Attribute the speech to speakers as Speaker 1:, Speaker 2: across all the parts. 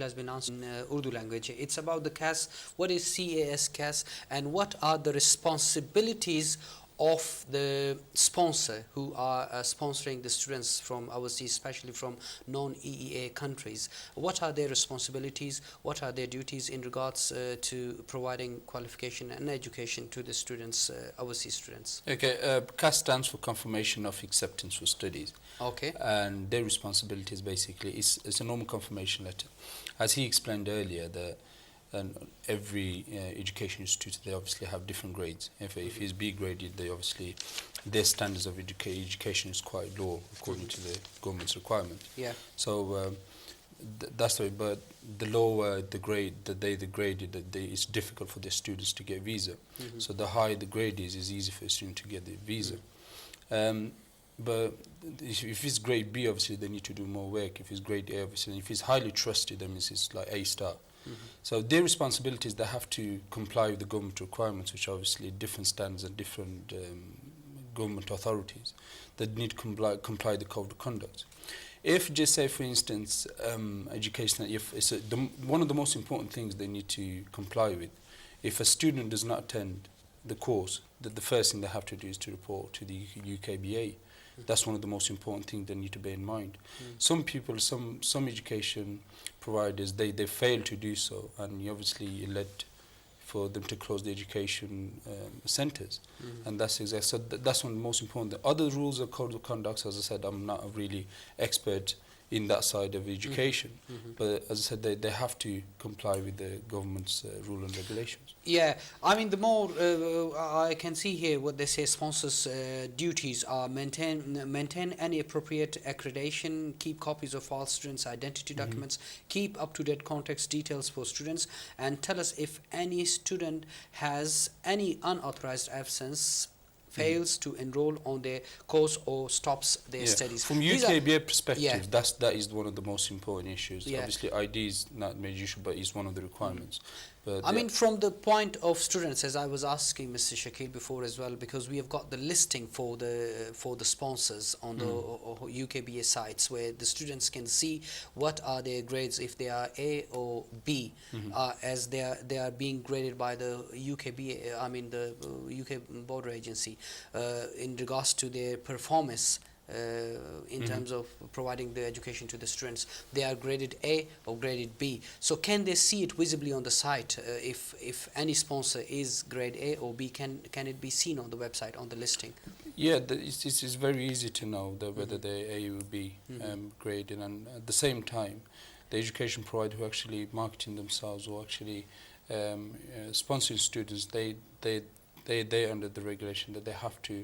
Speaker 1: has been answered in Urdu language. It's about the CAS. What is CAS, and what are the responsibilities of the sponsor who are sponsoring the students from overseas, especially from non-EEA countries? What are their responsibilities? What are their duties in regards to providing qualification and education to the students, overseas students?
Speaker 2: Okay, CAS stands for Confirmation of Acceptance for Studies.
Speaker 1: Okay.
Speaker 2: And their responsibilities basically it's a normal confirmation letter. As he explained earlier, every education institute, they obviously have different grades. If he's B graded, they obviously, their standards of education is quite low according to the government's requirement.
Speaker 1: Yeah.
Speaker 2: So that's the way. But the lower the grade that they graded, it's difficult for the students to get visa. So the higher the grade is easy for a student to get the visa. But if it's grade B, obviously they need to do more work. If it's grade A, obviously, if it's highly trusted, that means it's like A star. So their responsibilities, they have to comply with the government requirements, which are obviously different standards and different government authorities that need to comply the code of conduct. If, just say for instance, education, if it's one of the most important things they need to comply with, if a student does not attend the course, that the first thing they have to do is to report to the UKBA. That's one of the most important things they need to bear in mind. Some people, some education providers, they fail to do so, and obviously it led for them to close the education centres. And that's exactly, so that's one of the most important. The other rules of code of conduct, as I said, I'm not a really expert in that side of education, but as I said, they have to comply with the government's rule and regulations.
Speaker 1: Yeah, I mean, the more I can see here, what they say, sponsors' duties are maintain any appropriate accreditation, keep copies of all students' identity documents, keep up-to-date contact details for students, and tell us if any student has any unauthorized absence, fails to enroll on their course or stops their studies.
Speaker 2: From UKBA perspective, that is one of the most important issues. Obviously, ID is not a major issue, but it's one of the requirements. But
Speaker 1: I mean, from the point of students, as I was asking Mr. Shakil before as well, because we have got the listing for the sponsors on the UKBA sites, where the students can see what are their grades, if they are A or B, as they are being graded by the UKBA, I mean the UK border agency, in regards to their performance. In terms of providing the education to the students, they are graded A or graded B. So can they see it visibly on the site? If any sponsor is grade A or B, can it be seen on the website, on the listing?
Speaker 2: Yeah, it's very easy to know whether they're A or B graded, and at the same time, the education provider who actually marketing themselves or actually sponsoring students, they're under the regulation that they have to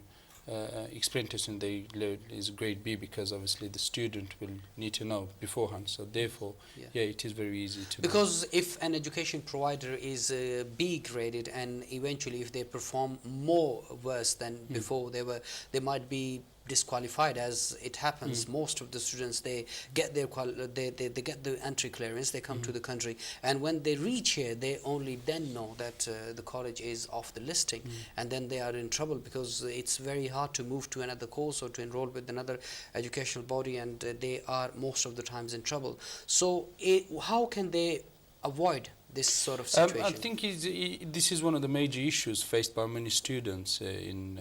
Speaker 2: explain to us and they learn is grade B, because obviously the student will need to know beforehand. So therefore, it is very easy to
Speaker 1: because if an education provider is B graded, and eventually if they perform more worse than before, they might be disqualified, as it happens. Most of the students, they get their they get the entry clearance, they come to the country, and when they reach here, they only then know that the college is off the listing, and then they are in trouble, because it's very hard to move to another course or to enroll with another educational body, and they are most of the times in trouble. So how can they avoid this sort of situation?
Speaker 2: I think this is one of the major issues faced by many students in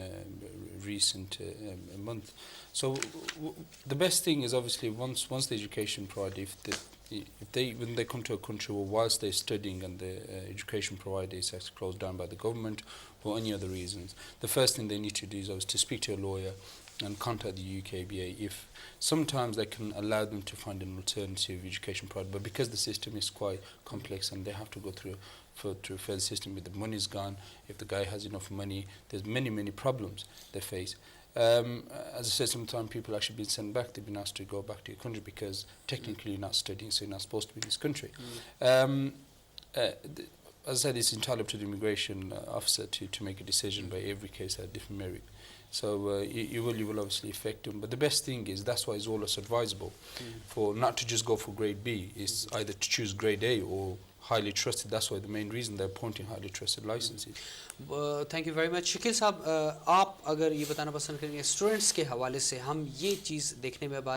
Speaker 2: recent month. So the best thing is obviously once the education provider, when they come to a country or whilst they're studying and the education provider is actually closed down by the government or any other reasons, the first thing they need to do is to speak to a lawyer and contact the UKBA. If sometimes they can allow them to find an alternative education provider, but because the system is quite complex and they have to go through a fair system, with the money's gone, if the guy has enough money, there's many problems they face. As I said, sometimes people actually been sent back. They've been asked to go back to your country because technically you're not studying, so you're not supposed to be in this country. As I said, it's entirely up to the immigration officer to make a decision, but every case has different merit. So you will obviously affect them. But the best thing is, that's why it's always advisable for not to just go for grade B. It's either to choose grade A or highly trusted. That's why the main reason they're appointing highly trusted licenses.
Speaker 1: Thank you very much. Shakeel साहब, आप अगर ये बताना पसंद करेंगे, students के हवाले से हम ये चीज़ देखने में